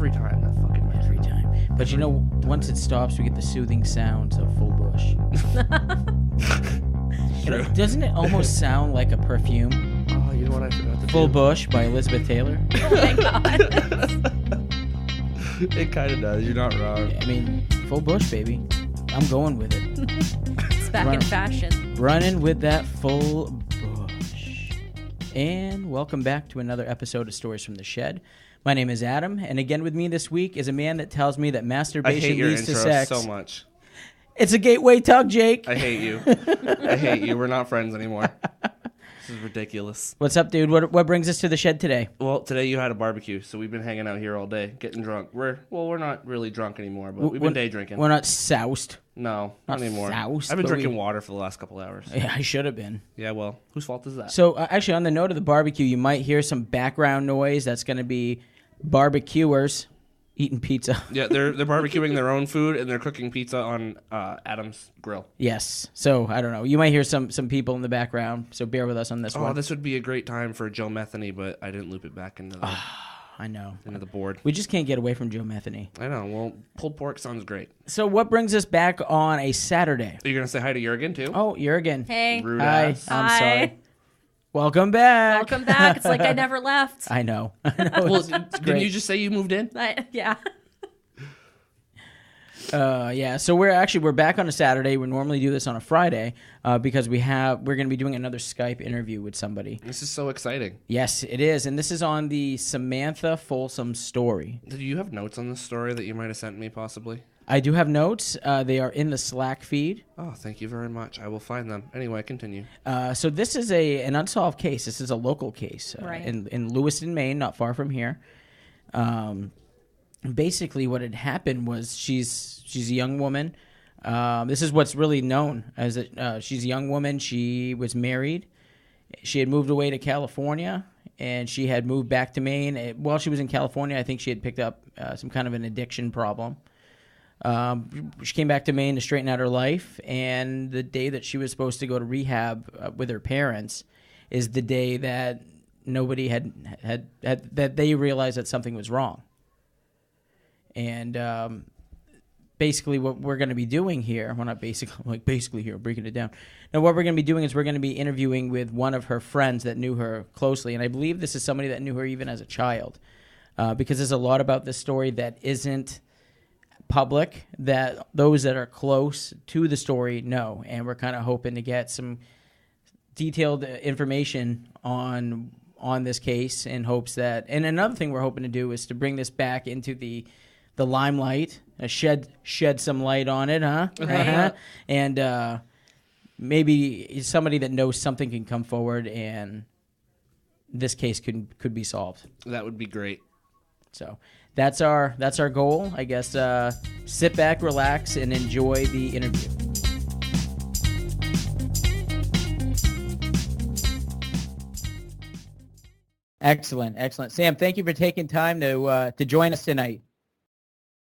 every time. That fucking Every time. But you know, once it stops, we get the soothing sounds of Full Bush. Doesn't it almost sound like a perfume? Oh, you know what I forgot to Full do? Bush by Elizabeth Taylor. Oh my god. It kind of does. You're not wrong. I mean, Full Bush, baby. I'm going with it. It's back in fashion. Running with that Full Bush. And welcome back to another episode of Stories from the Shed. My name is Adam, and again with me this week is a man that tells me that masturbation leads to sex. I hate your intro so much. It's a gateway tug, Jake. I hate you. I hate you. We're not friends anymore. This is ridiculous. What's up, dude? What brings us to the shed today? Well, today you had a barbecue, so we've been hanging out here all day, getting drunk. We're not really drunk anymore, but we've been day drinking. We're not soused. No, not anymore. Soused, I've been drinking water for the last couple hours. Yeah, I should have been. Yeah, well, whose fault is that? So, actually, on the note of the barbecue, you might hear some background noise. That's going to be barbecuers eating pizza. Yeah, they're barbecuing their own food, and they're cooking pizza on Adam's grill. Yes. So, I don't know. You might hear some people in the background, so bear with us on this one. Oh, this would be a great time for Joe Metheny, but I didn't loop it back into the... I know. Into the board. We just can't get away from Joe Metheny. I know. Well, pulled pork sounds great. So what brings us back on a Saturday? Are you going to say hi to Yergin, too? Oh, Yergin. Hey. Rude Hi. ass. I'm Hi. sorry. Welcome back. Welcome back. It's like I never left. I know. Well, didn't you just say you moved in? Yeah. Yeah, so we're back on a Saturday. We normally do this on a Friday because we're going to be doing another Skype interview with somebody. This is so exciting. Yes, it is, and this is on the Samantha Folsom story. Do you have notes on this story that you might have sent me, possibly? I do have notes. They are in the Slack feed. Oh, thank you very much. I will find them. Anyway, continue. So this is an unsolved case. This is a local case Right. in Lewiston, Maine, not far from here. Basically, what had happened was she's a young woman. This is what's really known as she's a young woman. She was married. She had moved away to California, and she had moved back to Maine. While she was in California, I think she had picked up some kind of an addiction problem. She came back to Maine to straighten out her life, and the day that she was supposed to go to rehab with her parents is the day that nobody had that they realized that something was wrong. And basically what we're going to be doing here, well, not basically here, breaking it down. Now, what we're going to be doing is we're going to be interviewing with one of her friends that knew her closely, and I believe this is somebody that knew her even as a child, because there's a lot about this story that isn't public, that those that are close to the story know, and we're kind of hoping to get some detailed information on this case in hopes that, and another thing we're hoping to do is to bring this back into the limelight, shed some light on it, huh? Right. And maybe somebody that knows something can come forward, and this case could be solved. That would be great. So that's our goal, I guess. Sit back, relax, and enjoy the interview. Excellent. Sam, thank you for taking time to join us tonight.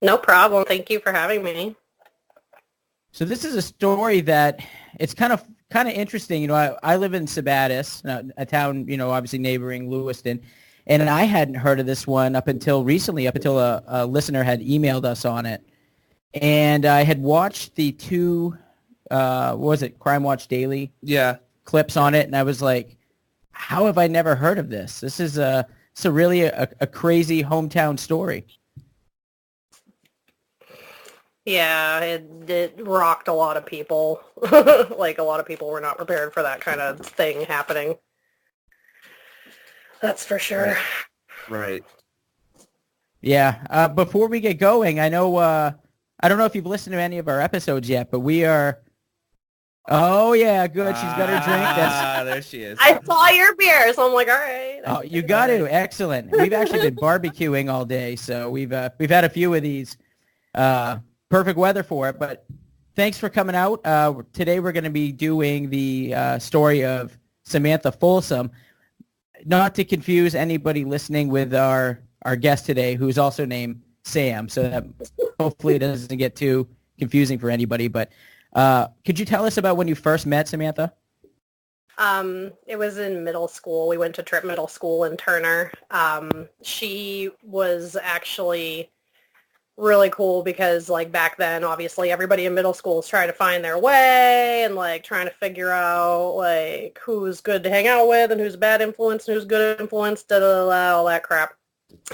No problem. Thank you for having me. So this is a story that it's kind of interesting. You know, I live in Sabattis, a town, you know, obviously neighboring Lewiston, and I hadn't heard of this one up until recently, a listener had emailed us on it. And I had watched the two, what was it, Crime Watch Daily clips on it, and I was like, how have I never heard of this? This is really a crazy hometown story. Yeah, it rocked a lot of people. Like, a lot of people were not prepared for that kind of thing happening. That's for sure. Right. Yeah. Before we get going, I know, I don't know if you've listened to any of our episodes yet, but we are... Oh, yeah, good. She's got her drink. There she is. I saw your beer, so I'm like, all right. Oh, you got to. Excellent. We've actually been barbecuing all day, so we've had a few of these. Perfect weather for it, but thanks for coming out. Today we're going to be doing the story of Samantha Folsom. Not to confuse anybody listening with our guest today, who's also named Sam, so that hopefully it doesn't get too confusing for anybody. But could you tell us about when you first met Samantha? It was in middle school. We went to Tripp Middle School in Turner. She was actually really cool because, like, back then, obviously, everybody in middle school is trying to find their way and, like, trying to figure out, like, who's good to hang out with and who's a bad influence and who's good influence, all that crap.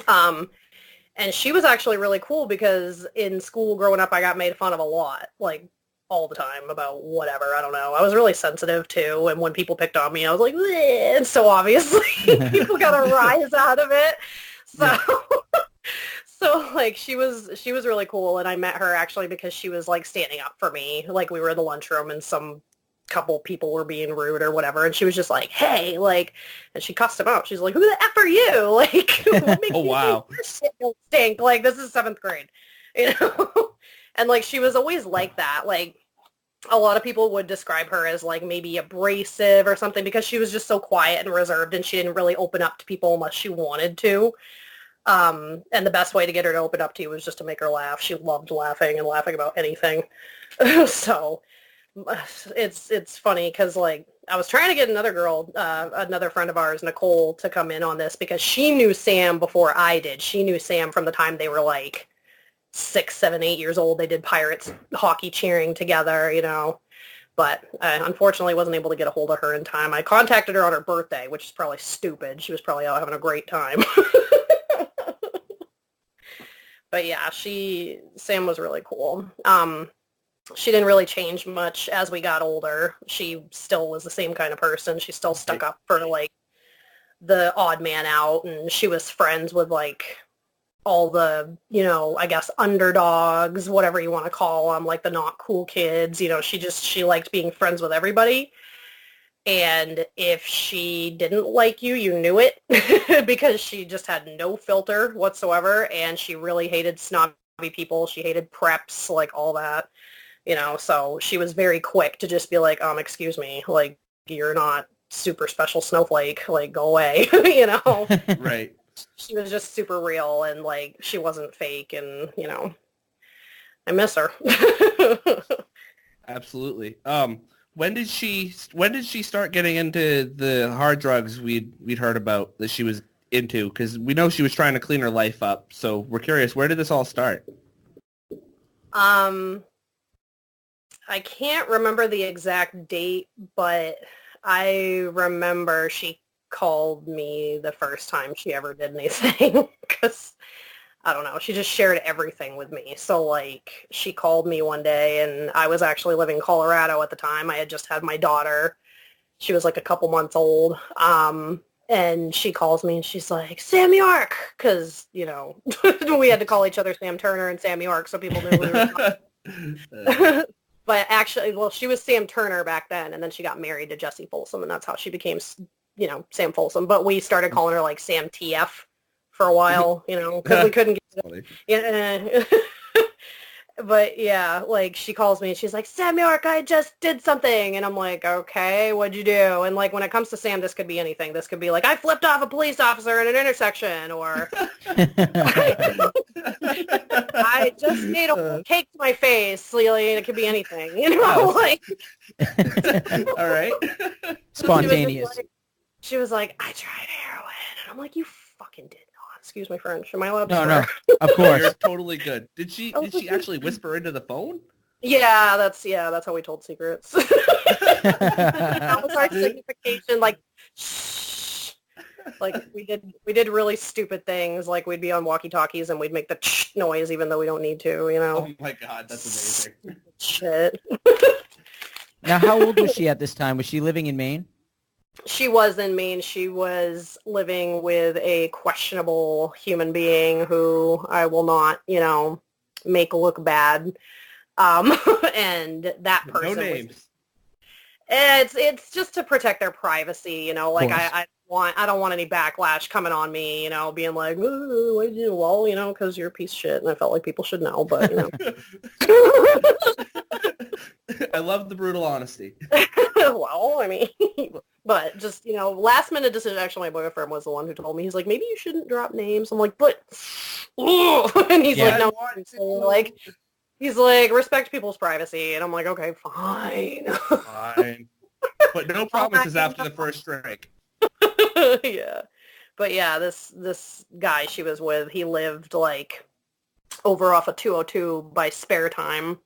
And she was actually really cool because in school growing up, I got made fun of a lot, like, all the time about whatever. I don't know. I was really sensitive, too, and when people picked on me, I was like, bleh. And so, obviously, people got a rise out of it. So... Yeah. So, like, she was really cool, and I met her actually because she was, like, standing up for me. Like, we were in the lunchroom, and some couple people were being rude or whatever, and she was just like, hey, like, and she cussed him out. She's like, who the F are you? Like, what makes you think your shit don't stink? Like, this is 7th grade, you know? And, like, she was always like that. Like, a lot of people would describe her as, like, maybe abrasive or something because she was just so quiet and reserved, and she didn't really open up to people unless she wanted to. And the best way to get her to open up to you was just to make her laugh. She loved laughing and laughing about anything. So it's funny because, like, I was trying to get another girl, another friend of ours, Nicole, to come in on this because she knew Sam before I did. She knew Sam from the time they were, like, 6, 7, 8 years old. They did Pirates hockey cheering together, you know. But I unfortunately wasn't able to get a hold of her in time. I contacted her on her birthday, which is probably stupid. She was probably out having a great time. But yeah, Sam was really cool. She didn't really change much as we got older. She still was the same kind of person. She still stuck up for, like, the odd man out, and she was friends with, like, all the, you know, I guess underdogs, whatever you want to call them, like the not cool kids. You know, she liked being friends with everybody. And if she didn't like you, you knew it because she just had no filter whatsoever, and she really hated snobby people. She hated preps, like all that, you know. So she was very quick to just be like, excuse me, like, you're not super special snowflake, like, go away, you know. Right. She was just super real, and, like, she wasn't fake, and, you know, I miss her. Absolutely. When did she start getting into the hard drugs we'd heard about that she was into? Because we know she was trying to clean her life up. So we're curious, where did this all start? I can't remember the exact date, but I remember she called me the first time she ever did anything because, I don't know, she just shared everything with me. So, like, she called me one day, and I was actually living in Colorado at the time. I had just had my daughter. She was, like, a couple months old. And she calls me, and she's like, Sam York, because, you know, we had to call each other Sam Turner and Sam York, so people knew we were But actually, well, she was Sam Turner back then, and then she got married to Jesse Folsom, and that's how she became, you know, Sam Folsom. But we started calling her, like, Sam TF for a while, you know, because we couldn't get it. Yeah. But yeah, like, she calls me and she's like, Sam York, I just did something. And I'm like, okay, what'd you do? And, like, when it comes to Sam, this could be anything. This could be like, I flipped off a police officer in an intersection, or I just made a cake to my face. It could be anything, you know, like. All right. Spontaneous. She was like, I tried heroin. And I'm like, you fucking did not. Excuse my French. Am I allowed to No, swear? no. Of course. You're totally good. Did she actually whisper into the phone? Yeah, that's how we told secrets. That was our signification, like, shh. Like, we did really stupid things, like we'd be on walkie-talkies and we'd make the noise even though we don't need to, you know. Oh my god, that's amazing. Shit. Now, how old was she at this time? Was she living in Maine? She was in Maine. She was living with a questionable human being who I will not, you know, make look bad. And that person. No names. It's just to protect their privacy, you know. Like, I don't want any backlash coming on me, you know, being like, what did you do? Well, you know, because you're a piece of shit, and I felt like people should know, but, you know. I love the brutal honesty. Well, I mean, but just, you know, last minute decision. Actually, my boyfriend was the one who told me. He's like, maybe you shouldn't drop names. I'm like, but, and he's like, no, he's like, respect people's privacy, and I'm like, okay, fine. Fine. But no promises after the first drink. Yeah. But yeah, this guy she was with, he lived like over off of 202 by Spare Time,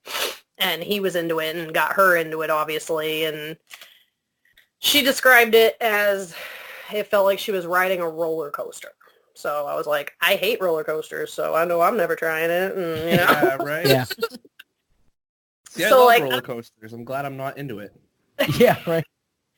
and he was into it and got her into it, obviously, and she described it as it felt like she was riding a roller coaster. So I was like, I hate roller coasters, so I know I'm never trying it. And, Yeah, right? Yeah. See, I So, love like, roller coasters. I'm glad I'm not into it. Yeah, right.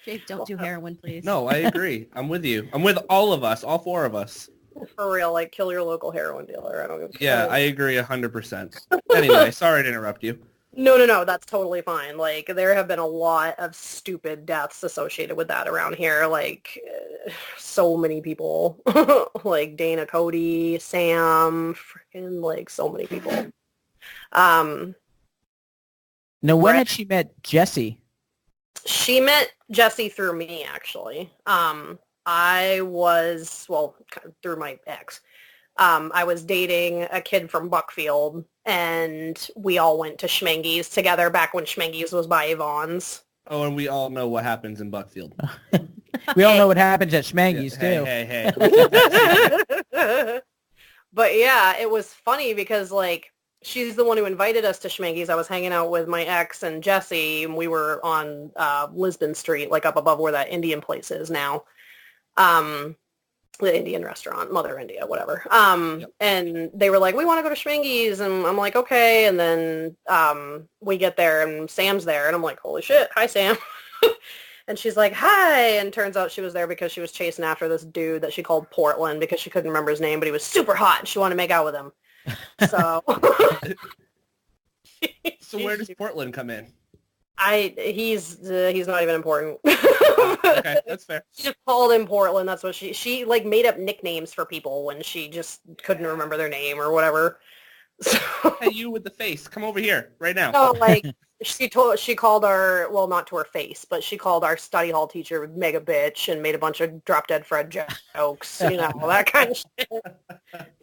Jake, don't do heroin, please. No, I agree. I'm with you. I'm with all of us, all four of us. For real, like, kill your local heroin dealer. I don't give a Yeah, fuck. I agree 100%. Anyway, sorry to interrupt you. No, that's totally fine. Like, there have been a lot of stupid deaths associated with that around here. Like, so many people. Like, Dana Cody, Sam, freaking, like, so many people. Now, when Brett- had she met Jesse? She met Jesse through me, actually. I was, well, through my ex. I was dating a kid from Buckfield, and we all went to Schmengi's together back when Schmengi's was by Yvonne's. Oh, and we all know what happens in Buckfield. We all know what happens at Schmengi's, too. Hey. But yeah, it was funny because, like, she's the one who invited us to Schmengi's. I was hanging out with my ex and Jesse, and we were on Lisbon Street, like up above where that Indian place is now. The Indian restaurant, Mother India, whatever. Yep. And they were like, we want to go to Schmengi's. And I'm like, okay. And then we get there, and Sam's there. And I'm like, holy shit. Hi, Sam. And she's like, hi. And turns out she was there because she was chasing after this dude that she called Portland because she couldn't remember his name, but he was super hot, and she wanted to make out with him. So, So where does Portland come in? he's not even important. Okay, that's fair. She just called him Portland. That's what she like made up nicknames for people when she just couldn't remember their name or whatever. So, Hey, you with the face, come over here right now. no, like she called our, well, not to her face, but she called our study hall teacher mega bitch and made a bunch of drop dead Fred jokes, that kind of shit.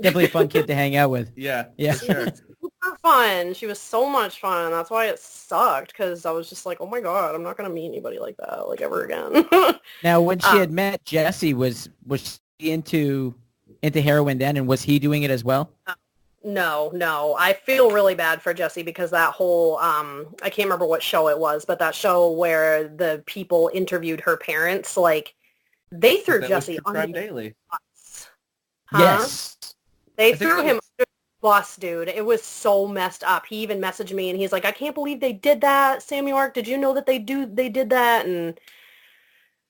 Definitely a fun kid to hang out with. Yeah, Yeah. for sure. Super fun. She was so much fun. That's why it sucked, because I was just like, oh my god, I'm not gonna meet anybody like that like ever again. Now, when she had met Jesse, was she into heroin then, and was he doing it as well? No. I feel really bad for Jesse because that whole, I can't remember what show it was, but that show where the people interviewed her parents, like, they threw That was Jesse True under Crime the Daily. bus. Huh? Yes. They I think threw it him was- under the bus, dude. It was so messed up. He even messaged me, and he's like, I can't believe they did that. Sam York, did you know that they did that? And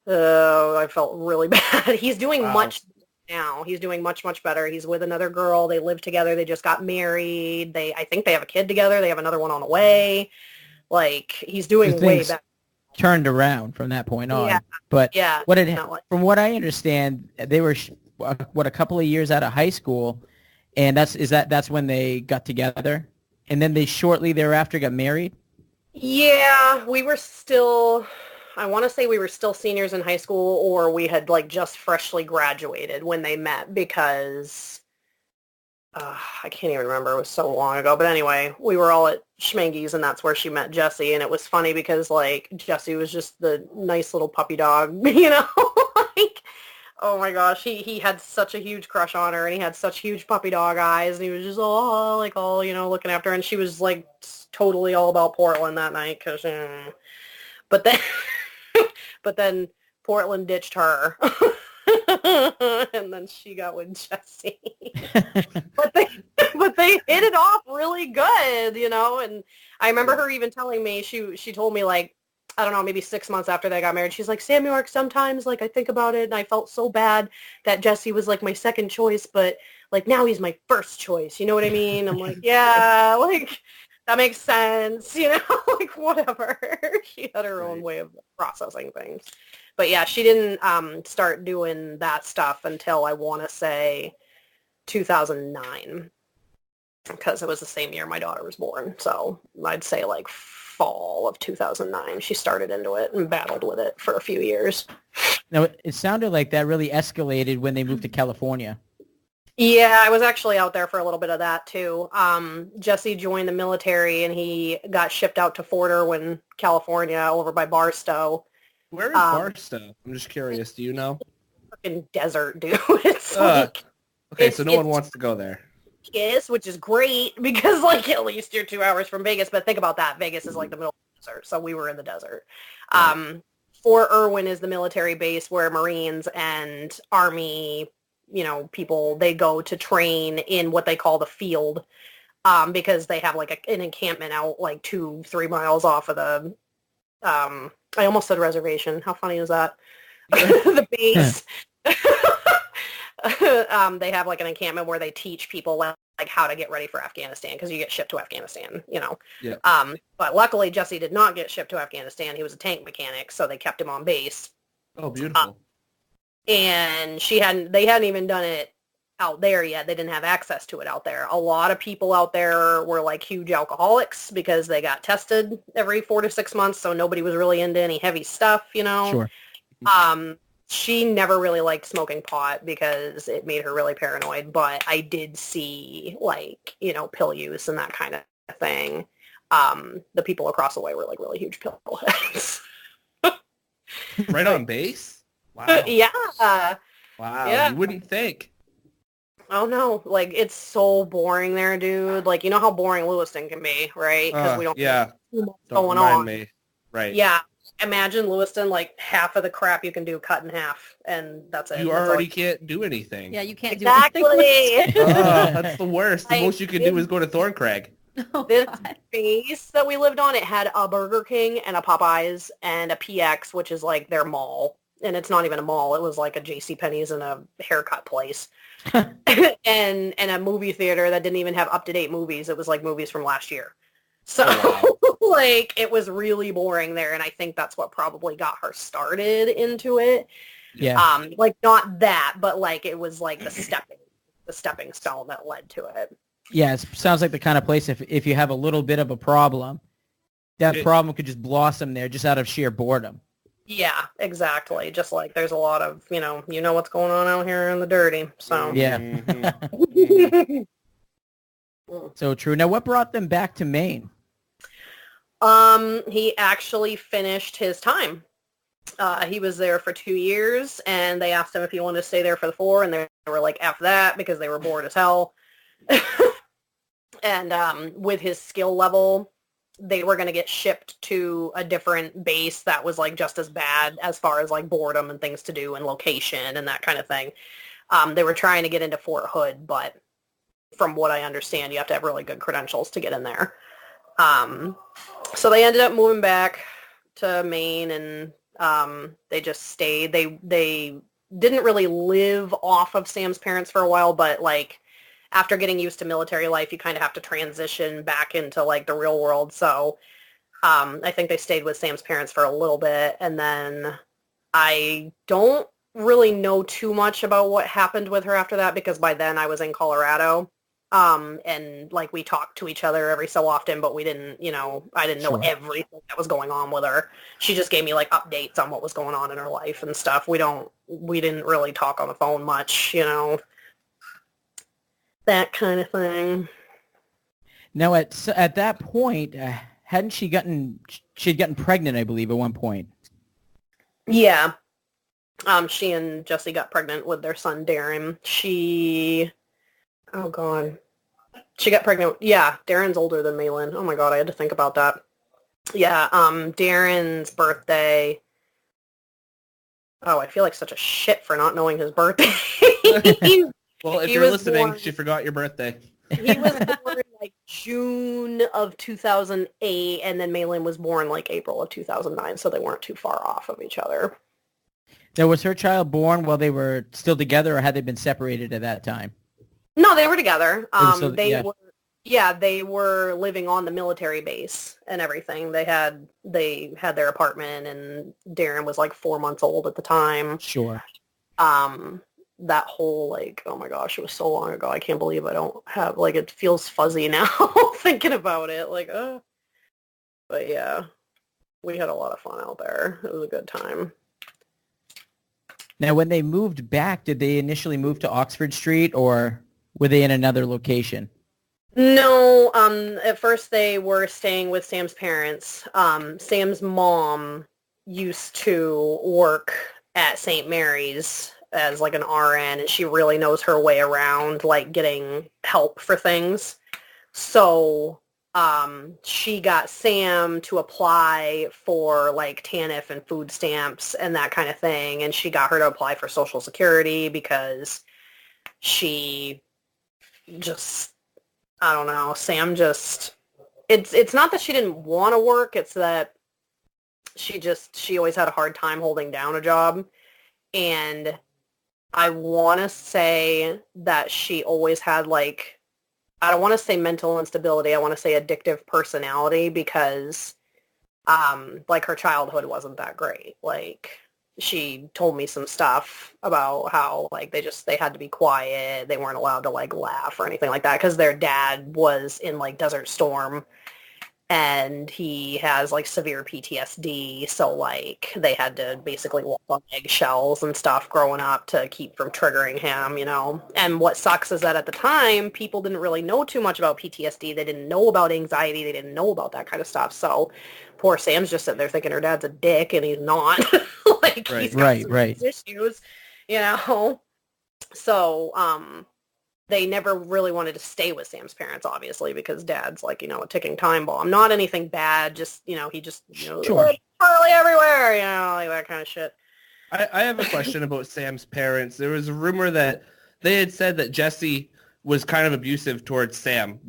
I felt really bad. He's doing Wow. much now. He's doing much, much better. He's with another girl. They live together. They just got married. I think they have a kid together. They have another one on the way. Like, he's doing So way things better. turned around from that point on. Yeah. But Yeah. what not like- from what I understand, they were a couple of years out of high school, and that's when they got together, and then they shortly thereafter got married. Yeah, we were still, I want to say we were still seniors in high school, or we had like just freshly graduated when they met, because I can't even remember. It was so long ago. But anyway, we were all at Schmengi's, and that's where she met Jesse. And it was funny because, like, Jesse was just the nice little puppy dog, like, oh my gosh, he had such a huge crush on her, and he had such huge puppy dog eyes, and he was just all looking after her, and she was like totally all about Portland that night, but then Portland ditched her. And then she got with Jesse. but they hit it off really good, and I remember her even telling me, she told me, like, I don't know, maybe 6 months after they got married, she's like, Sam York, sometimes, like, I think about it, and I felt so bad that Jesse was, like, my second choice, but, like, now he's my first choice, you know what I mean? I'm like, yeah, like, that makes sense, like, whatever. She had her own way of processing things. But, yeah, she didn't start doing that stuff until, I want to say, 2009, because it was the same year my daughter was born. So I'd say, like, fall of 2009, she started into it and battled with it for a few years. Now, it sounded like that really escalated when they moved to California. Yeah, I was actually out there for a little bit of that, too. Jesse joined the military, and he got shipped out to Fort Irwin, California, over by Barstow. Where is Barstow? I'm just curious. Do you know? Fucking desert, dude. It's okay, so no one wants to go there. Vegas, which is great because like at least you're 2 hours from Vegas. But think about that. Vegas is like the middle of the desert, so we were in the desert. Right. Fort Irwin is the military base where Marines and Army, people, they go to train in what they call the field, because they have like an encampment out like 2-3 miles off of the. I almost said reservation. How funny is that? The base. They have like an encampment where they teach people like how to get ready for Afghanistan because you get shipped to Afghanistan, Yeah. But luckily Jesse did not get shipped to Afghanistan. He was a tank mechanic, so they kept him on base. Oh, beautiful. And they hadn't even done it out there yet. They didn't have access to it out there. A lot of people out there were like huge alcoholics because they got tested every 4 to 6 months, so nobody was really into any heavy stuff, Sure. She never really liked smoking pot because it made her really paranoid, but I did see like, pill use and that kind of thing. The people across the way were like really huge pill heads. Right on base? Wow. Yeah. Wow. Yeah. You wouldn't think. Oh no, like it's so boring there, dude. Like how boring Lewiston can be, right? Because we don't have too much going on. Me. Right. Yeah. Imagine Lewiston, like half of the crap you can do cut in half, and that's it. You already can't do anything. Yeah, you can't exactly. do anything. That's the worst. The most you can do is go to Thorncraig. This base that we lived on, it had a Burger King and a Popeyes and a PX, which is like their mall. And it's not even a mall. It was like a JCPenney's and a haircut place. and a movie theater that didn't even have up-to-date movies. It was like movies from last year. So, like, it was really boring there, and I think that's what probably got her started into it. Yeah. Like, not that, but, like, it was, like, the stepping stone that led to it. Yeah, it sounds like the kind of place if you have a little bit of a problem, that problem could just blossom there just out of sheer boredom. Yeah, exactly. Just like there's a lot of, you know what's going on out here in the dirty, so. Yeah. So true. Now, what brought them back to Maine? He actually finished his time. He was there for 2 years, and they asked him if he wanted to stay there for the 4, and they were like, F that, because they were bored as hell. And with his skill level, they were going to get shipped to a different base that was like just as bad as far as like boredom and things to do and location and that kind of thing. They were trying to get into Fort Hood, but from what I understand, you have to have really good credentials to get in there. So they ended up moving back to Maine, and they just stayed. They didn't really live off of Sam's parents for a while, but like after getting used to military life, you kind of have to transition back into like the real world. So I think they stayed with Sam's parents for a little bit, and then I don't really know too much about what happened with her after that, because by then I was in Colorado. And like we talked to each other every so often, but we didn't, I didn't know everything that was going on with her. She just gave me like updates on what was going on in her life and stuff. We didn't really talk on the phone much, that kind of thing. Now at that point, hadn't she'd gotten pregnant, I believe, at one point? Yeah. She and Jesse got pregnant with their son, Darren. Oh, God. She got pregnant. Yeah, Darren's older than Malin. Oh, my God, I had to think about that. Yeah, Darren's birthday. Oh, I feel like such a shit for not knowing his birthday. Well, if you're listening, she forgot your birthday. He was born in, like, June of 2008, and then Malin was born, like, April of 2009, so they weren't too far off of each other. Now, was her child born while they were still together, or had they been separated at that time? No, they were together. They were living on the military base and everything. They had their apartment, and Darren was like 4 months old at the time. Sure. That whole like, oh my gosh, it was so long ago. I can't believe I don't have, like, it feels fuzzy now thinking about it. Like, but yeah, we had a lot of fun out there. It was a good time. Now, when they moved back, did they initially move to Oxford Street, or were they in another location? No, at first they were staying with Sam's parents. Sam's mom used to work at St. Mary's as like an RN, and she really knows her way around like getting help for things. So she got Sam to apply for like TANF and food stamps and that kind of thing, and she got her to apply for Social Security because she just, I don't know, Sam just, it's not that she didn't want to work, it's that she always had a hard time holding down a job. And I want to say that she always had like, I don't want to say mental instability, I want to say addictive personality, because like her childhood wasn't that great. Like she told me some stuff about how like they had to be quiet, they weren't allowed to like laugh or anything like that because their dad was in like Desert Storm and he has like severe PTSD, so like they had to basically walk on eggshells and stuff growing up to keep from triggering him, you know. And what sucks is that at the time people didn't really know too much about PTSD, they didn't know about anxiety, they didn't know about that kind of stuff. So poor Sam's just sitting there thinking her dad's a dick and he's not. Like he's got some issues, you know. So they never really wanted to stay with Sam's parents, obviously, because Dad's like, you know, a ticking time bomb. Not anything bad, just, you know, he just, you know, Sure. Charlie everywhere, you know, like that kind of shit. I have a question about Sam's parents. There was a rumor that they had said that Jesse was kind of abusive towards Sam.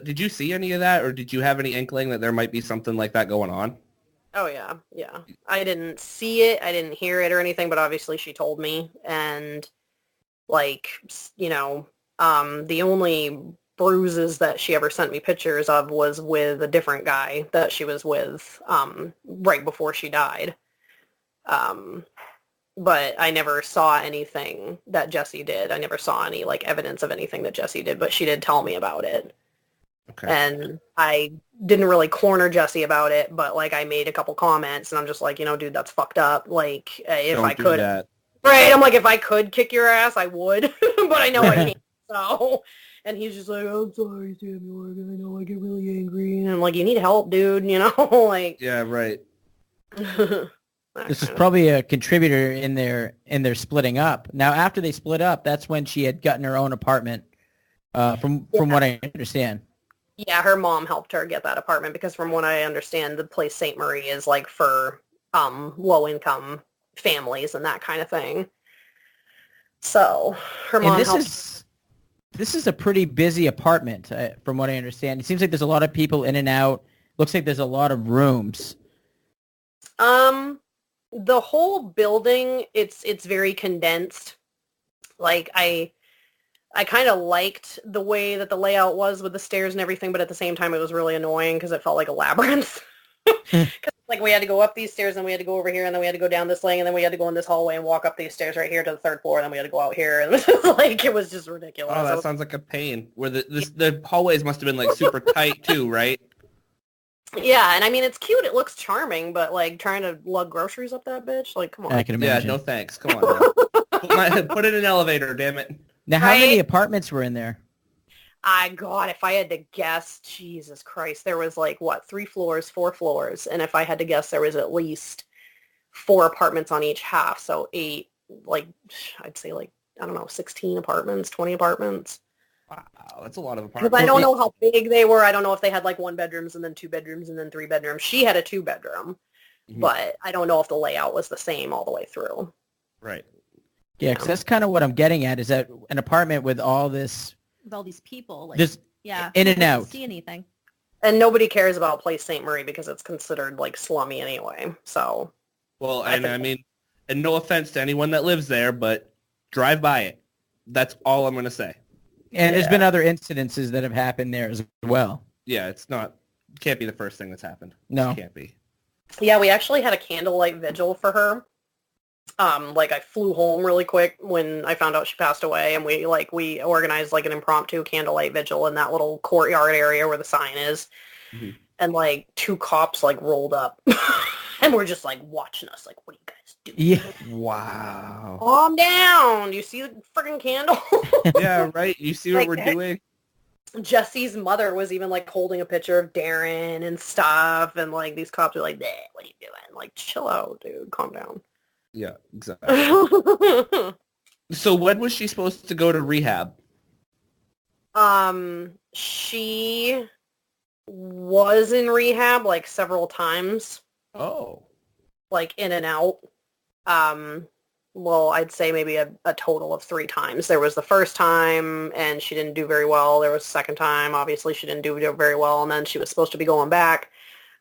Did you see any of that, or did you have any inkling that there might be something like that going on? Oh, yeah, yeah. I didn't see it, I didn't hear it or anything, but obviously she told me, and, like, you know, the only bruises that she ever sent me pictures of was with a different guy that she was with right before she died. But I never saw anything that Jesse did. I never saw any like evidence of anything that Jesse did, but she did tell me about it. Okay. And I didn't really corner Jesse about it, but like I made a couple comments and I'm just like, you know, dude, that's fucked up. Like if I could, right? I'm like, if I could kick your ass, I would, but I know I can't. So, and he's just like, I'm sorry, Sam York, I know I get really angry. And I'm like, you need help, dude, you know? Like, yeah, right. This is probably a contributor in their splitting up. Now, after they split up, that's when she had gotten her own apartment, from what I understand. Yeah, her mom helped her get that apartment because from what I understand, the place St. Marie is like for low-income families and that kind of thing. So, her mom helped. This is a pretty busy apartment, from what I understand. It seems like there's a lot of people in and out. Looks like there's a lot of rooms. The whole building, it's very condensed. Like, I kind of liked the way that the layout was with the stairs and everything, but at the same time, it was really annoying because it felt like a labyrinth. Because like we had to go up these stairs and we had to go over here and then we had to go down this lane and then we had to go in this hallway and walk up these stairs right here to the third floor and then we had to go out here and it was just ridiculous. Oh, that sounds like a pain. Where the hallways must have been like super tight too, right? Yeah, and I mean it's cute, it looks charming, but like trying to lug groceries up that bitch, like come on. I can imagine. Yeah, no thanks. Come on. Put it in an elevator, damn it. Now, how many apartments were in there? God, if I had to guess, Jesus Christ, there was like, 4 floors. And if I had to guess, there was at least 4 apartments on each half. So 8, like, I'd say like, I don't know, 16 apartments, 20 apartments. Wow, that's a lot of apartments. Because I don't know how big they were. I don't know if they had like 1 bedrooms and then 2 bedrooms and then 3 bedrooms. She had a 2-bedroom, but I don't know if the layout was the same all the way through. Right. Yeah, because that's kind of what I'm getting at, is that an apartment with all this... With all these people, like, just in and out. See anything? And nobody cares about Place St. Marie because it's considered like slummy anyway. So, well, and I mean, and no offense to anyone that lives there, but drive by it. That's all I'm going to say. And there's been other incidences that have happened there as well. Yeah, can't be the first thing that's happened. No, it can't be. Yeah, we actually had a candlelight vigil for her. Like I flew home really quick when I found out she passed away, and we organized like an impromptu candlelight vigil in that little courtyard area where the sign is, and like 2 cops like rolled up, and we're just like watching us, like, what are you guys doing? Yeah. Wow. Calm down. Do you see the freaking candle? Yeah, right. You see what we're doing? Jesse's mother was even like holding a picture of Darren and stuff, and like these cops are like, "Nah, what are you doing? Like, chill out, dude. Calm down." Yeah, exactly. So when was she supposed to go to rehab? She was in rehab like several times, Oh. like in and out. Well, I'd say maybe a total of 3 times. There was the first time, and she didn't do very well. There was the second time. Obviously, she didn't do very well, and then she was supposed to be going back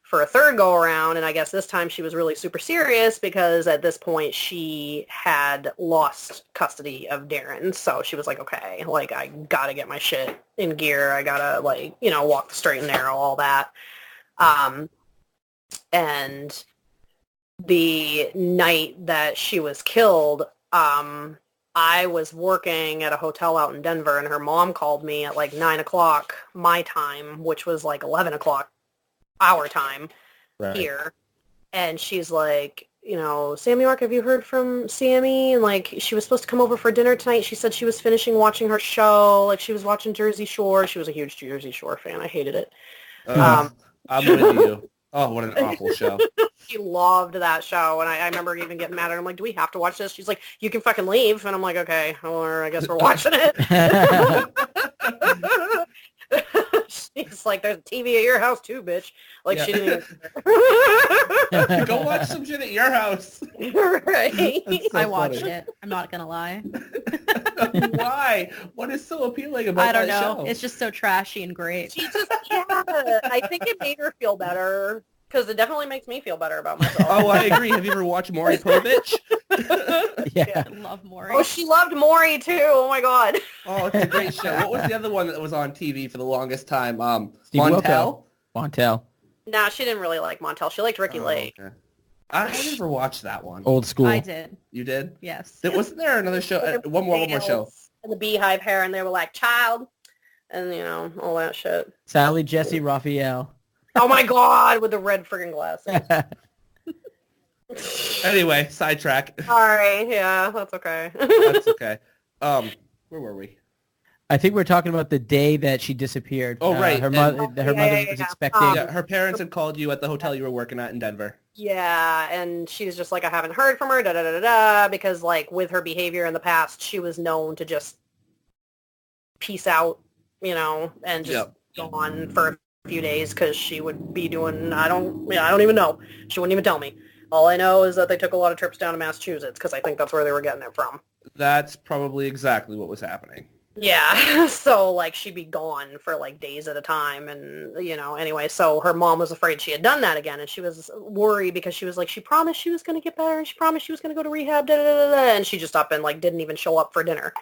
for a third go-around, and I guess this time she was really super serious because at this point she had lost custody of Darren. So she was like, okay, like, I gotta get my shit in gear. I gotta, like, you know, walk the straight and narrow, all that. And the night that she was killed, I was working at a hotel out in Denver, and her mom called me at like 9 o'clock my time, which was like 11 o'clock our time here. And she's like, you know, Sam York, have you heard from Sammy? And like, she was supposed to come over for dinner tonight. She said she was finishing watching her show. Like, she was watching Jersey Shore. She was a huge Jersey Shore fan. I hated it. I'm with you. Oh, what an awful show. She loved that show, and I remember even getting mad at her. I'm like, do we have to watch this? She's like, you can fucking leave. And I'm like, okay, or I guess we're watching it. She's like, there's a TV at your house too, bitch. Like, yeah. She didn't even... Go watch some shit at your house. Right. So I watched it. I'm not going to lie. Why? What is so appealing about that show? I don't know. It's just so trashy and great. She just, yeah. I think it made her feel better. Because it definitely makes me feel better about myself. Oh, I agree. Have you ever watched Maury Povich? Yeah. I love Maury. Oh, she loved Maury, too. Oh, my God. Oh, it's a great show. What was the other one that was on TV for the longest time? Steve Montel? Montel. Nah, she didn't really like Montel. She liked Ricky Lake. Okay. I never watched that one. Old school. I did. You did? Yes. Wasn't there another show? One more show. And the beehive hair, and they were like, child. And, you know, all that shit. Sally, Jesse, Raphael. Oh my God, with the red friggin' glasses. Anyway, sidetrack. Sorry, yeah, that's okay. That's okay. Where were we? I think we're talking about the day that she disappeared. Oh, right. Her mother was expecting. Her parents had called you at the hotel you were working at in Denver. Yeah, and she was just like, I haven't heard from her, da-da-da-da-da, because, like, with her behavior in the past, she was known to just peace out, you know, and just go on for a few days because she would be doing, I don't even know. She wouldn't even tell me. All I know is that they took a lot of trips down to Massachusetts because I think that's where they were getting it from. That's probably exactly what was happening. Yeah, so, like, she'd be gone for, like, days at a time, and, you know, anyway, so her mom was afraid she had done that again, and she was worried because she was like, she promised she was going to get better, and she promised she was going to go to rehab, da-da-da-da-da, and she just up and, like, didn't even show up for dinner.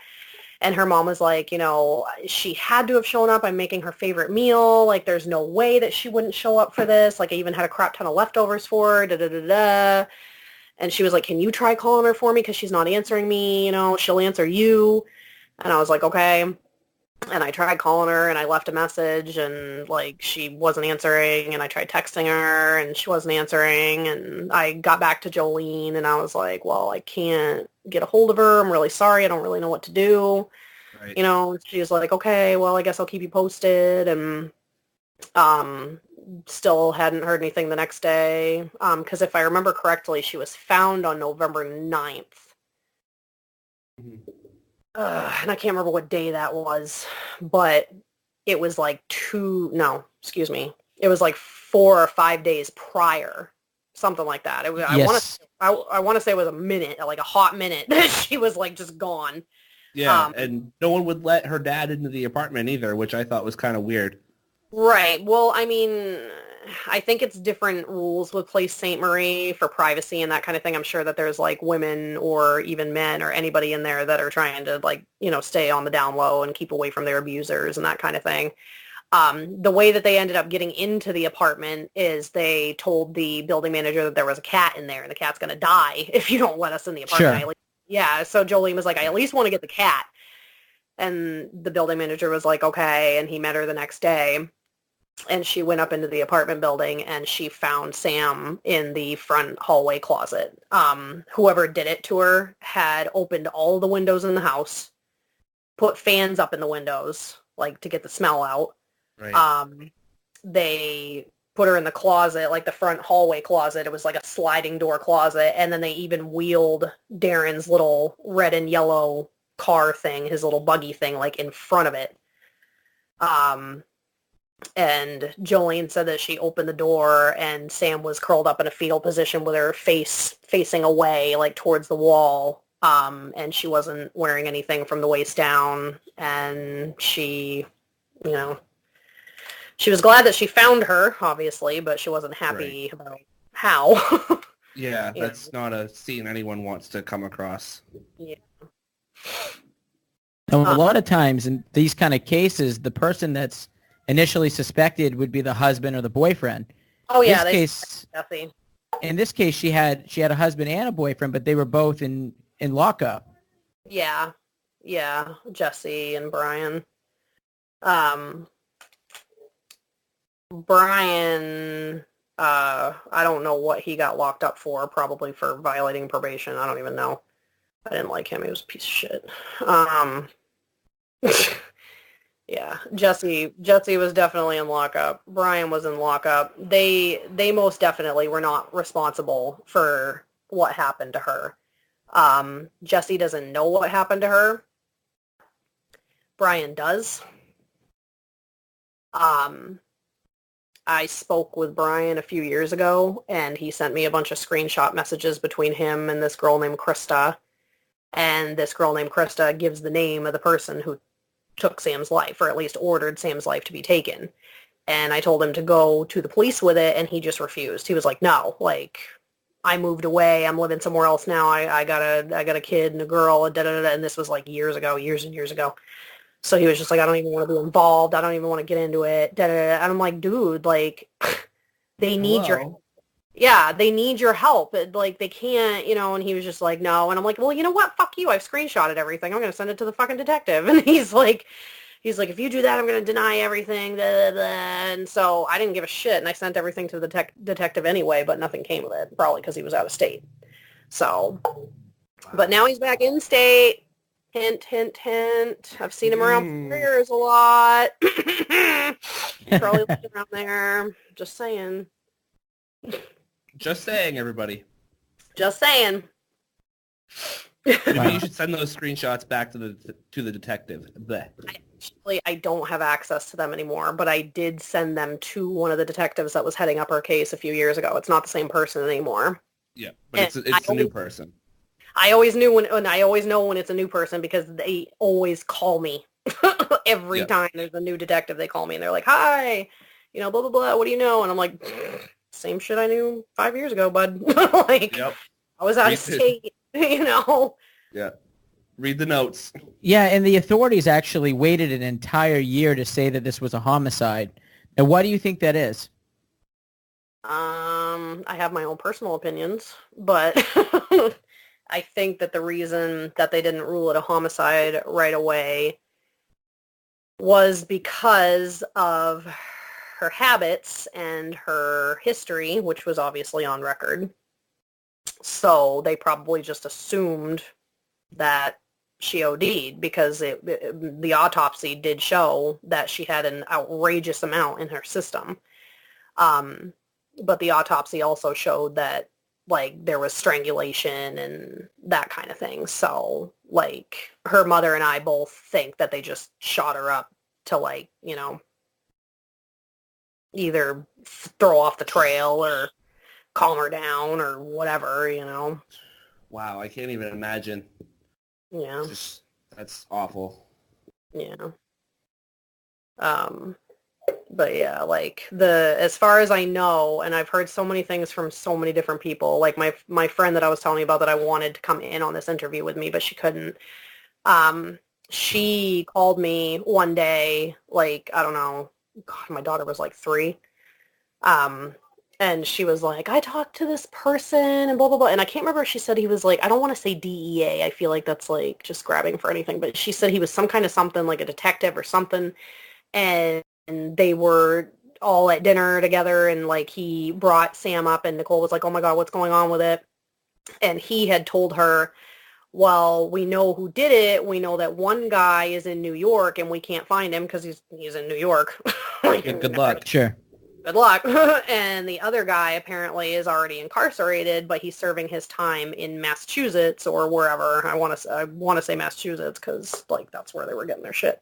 And her mom was like, you know, she had to have shown up. I'm making her favorite meal. Like, there's no way that she wouldn't show up for this. Like, I even had a crap ton of leftovers for her, da-da-da-da. And she was like, can you try calling her for me? Because she's not answering me. You know, she'll answer you. And I was like, okay. And I tried calling her, and I left a message, and, like, she wasn't answering. And I tried texting her, and she wasn't answering. And I got back to Jolene, and I was like, well, I can't get a hold of her. I'm really sorry. I don't really know what to do. Right. You know, she was like, okay, well, I guess I'll keep you posted. And still hadn't heard anything the next day. Because if I remember correctly, she was found on November 9th. Mm-hmm. And I can't remember what day that was, but it was like it was like 4 or 5 days prior, something like that. It was, yes. I want to say it was a minute, like a hot minute, that she was like just gone. Yeah, and no one would let her dad into the apartment either, which I thought was kind of weird. Right. Well, I mean, I think it's different rules with Place St. Marie for privacy and that kind of thing. I'm sure that there's like women or even men or anybody in there that are trying to, like, you know, stay on the down low and keep away from their abusers and that kind of thing. The way that they ended up getting into the apartment is they told the building manager that there was a cat in there and the cat's going to die if you don't let us in the apartment. Sure. Yeah. So Jolene was like, I at least want to get the cat. And the building manager was like, okay. And he met her the next day. And she went up into the apartment building, and she found Sam in the front hallway closet. Whoever did it to her had opened all the windows in the house, put fans up in the windows, like to get the smell out. Right. They put her in the closet, like the front hallway closet. It was like a sliding door closet. And then they even wheeled Darren's little red and yellow car thing, his little buggy thing, like in front of it. And Jolene said that she opened the door and Sam was curled up in a fetal position with her face facing away, like towards the wall. And she wasn't wearing anything from the waist down. And she, you know, she was glad that she found her, obviously, but she wasn't happy about how. Yeah, that's not a scene anyone wants to come across. Yeah. Now, a lot of times in these kind of cases, the person that's initially suspected would be the husband or the boyfriend. Oh yeah, In this case, she had a husband and a boyfriend, but they were both in lockup. Yeah, Jesse and Brian. Brian, I don't know what he got locked up for, probably for violating probation. I don't even know. I didn't like him. He was a piece of shit. Yeah, Jesse was definitely in lockup. Brian was in lockup. They most definitely were not responsible for what happened to her. Jesse doesn't know what happened to her. Brian does. I spoke with Brian a few years ago, and he sent me a bunch of screenshot messages between him and this girl named Krista. And this girl named Krista gives the name of the person who took Sam's life, or at least ordered Sam's life to be taken. And I told him to go to the police with it, and he just refused. He was like, no, like, I moved away. I'm living somewhere else now. I got a kid and a girl, and da-da-da-da. And this was like years and years ago. So he was just like, I don't even want to be involved. I don't even want to get into it. Da-da-da. And I'm like, dude, like, they need your help. Yeah, they need your help. Like, they can't, and he was just like, no. And I'm like, well, you know what? Fuck you. I've screenshotted everything. I'm going to send it to the fucking detective. And he's like, if you do that, I'm going to deny everything. Da, da, da. And so I didn't give a shit. And I sent everything to the detective anyway, but nothing came of it, probably because he was out of state. So, but now he's back in state. Hint, hint, hint. I've seen him around prayers a lot. Probably looking around there. Just saying. Just saying, everybody. Just saying. Maybe you should send those screenshots back to the detective. Actually, I don't have access to them anymore, but I did send them to one of the detectives that was heading up our case a few years ago. It's not the same person anymore. Yeah, but it's a new person. I always knew I always know when it's a new person because they always call me. Every time there's a new detective, they call me and they're like, hi, blah, blah, blah, what do you know? And I'm like, same shit I knew 5 years ago, bud. Like, I was out of state, Yeah. Read the notes. Yeah, and the authorities actually waited an entire year to say that this was a homicide. Now, why do you think that is? I have my own personal opinions, but I think that the reason that they didn't rule it a homicide right away was because of her habits and her history, which was obviously on record. So they probably just assumed that she OD'd because the autopsy did show that she had an outrageous amount in her system. But the autopsy also showed that, like, there was strangulation and that kind of thing. So, like, her mother and I both think that they just shot her up to, like, either throw off the trail or calm her down or whatever, Wow, I can't even imagine. Yeah. That's awful. Yeah. But yeah, like as far as I know, and I've heard so many things from so many different people, like my friend that I was telling you about that I wanted to come in on this interview with me, but she couldn't. She called me one day, like, I don't know, God, my daughter was like 3. And she was like, I talked to this person and blah, blah, blah. And I can't remember if she said he was like, I don't want to say DEA. I feel like that's like just grabbing for anything. But she said he was some kind of something, like a detective or something. And they were all at dinner together. And like he brought Sam up and Nicole was like, oh my God, what's going on with it? And he had told her Well, we know who did it. We know that one guy is in New York, and we can't find him because he's in New York. Good luck. Sure. Good luck. And the other guy apparently is already incarcerated, but he's serving his time in Massachusetts or wherever. I want to say Massachusetts because like that's where they were getting their shit.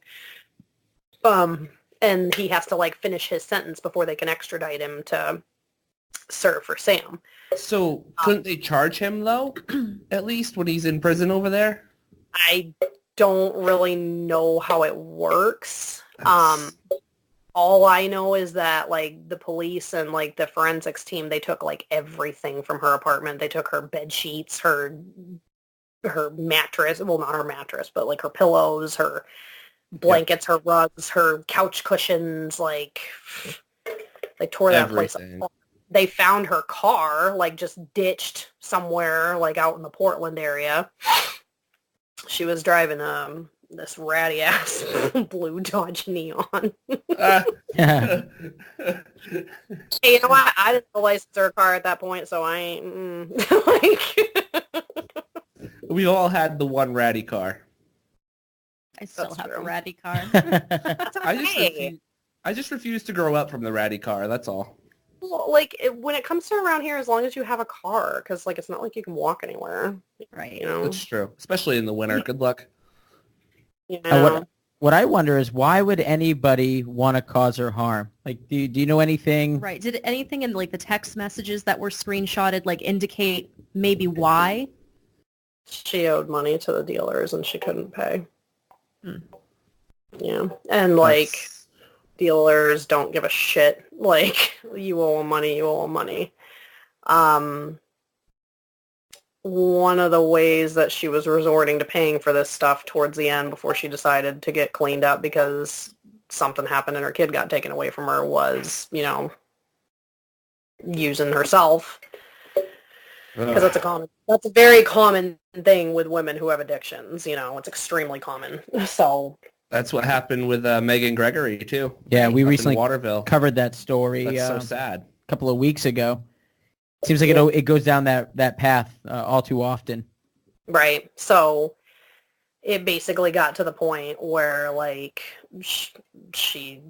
And he has to like finish his sentence before they can extradite him to serve for Sam. So couldn't they charge him though? At least when he's in prison over there. I don't really know how it works. All I know is that like the police and like the forensics team, they took like everything from her apartment. They took her bed sheets, her mattress, well not her mattress, but like her pillows, her blankets, her rugs, her couch cushions, like they tore that place up. They found her car like just ditched somewhere like out in the Portland area. She was driving this ratty ass blue Dodge Neon. Yeah. Hey, you know what? I didn't license her car at that point, so I ain't like. We all had the one ratty car. I still That's have true. a ratty car. I just refuse to grow up from the ratty car. That's all. Well, like when it comes to around here, as long as you have a car, because like it's not like you can walk anywhere. Right. You know. That's true, especially in the winter. Good luck. You know? What I wonder is why would anybody want to cause her harm? Like, do you know anything? Right. Did anything in like the text messages that were screenshotted like indicate maybe why? She owed money to the dealers and she couldn't pay. Hmm. Yeah, and like dealers don't give a shit. Like you owe them money, you owe them money. One of the ways that she was resorting to paying for this stuff towards the end before she decided to get cleaned up because something happened and her kid got taken away from her was, you know, using herself. Because that's a very common thing with women who have addictions. You know, it's extremely common. So That's what happened with Megan Gregory too. Yeah, we Up in recently Waterville. covered that story That's so sad. a couple of weeks ago. Seems like it goes down that path all too often. right. So it basically got to the point where like she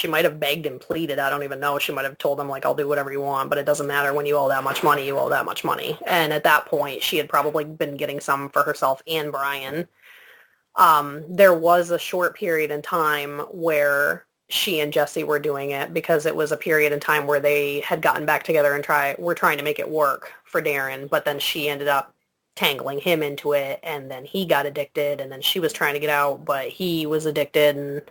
might have begged and pleaded. I don't even know. She might have told him like, I'll do whatever you want, but it doesn't matter. When you owe that much money, you owe that much money. And at that point, she had probably been getting some for herself and Brian. There was a short period in time where she and Jesse were doing it because it was a period in time where they had gotten back together and were trying to make it work for Darren, but then she ended up tangling him into it, and then he got addicted, and then she was trying to get out, but he was addicted. And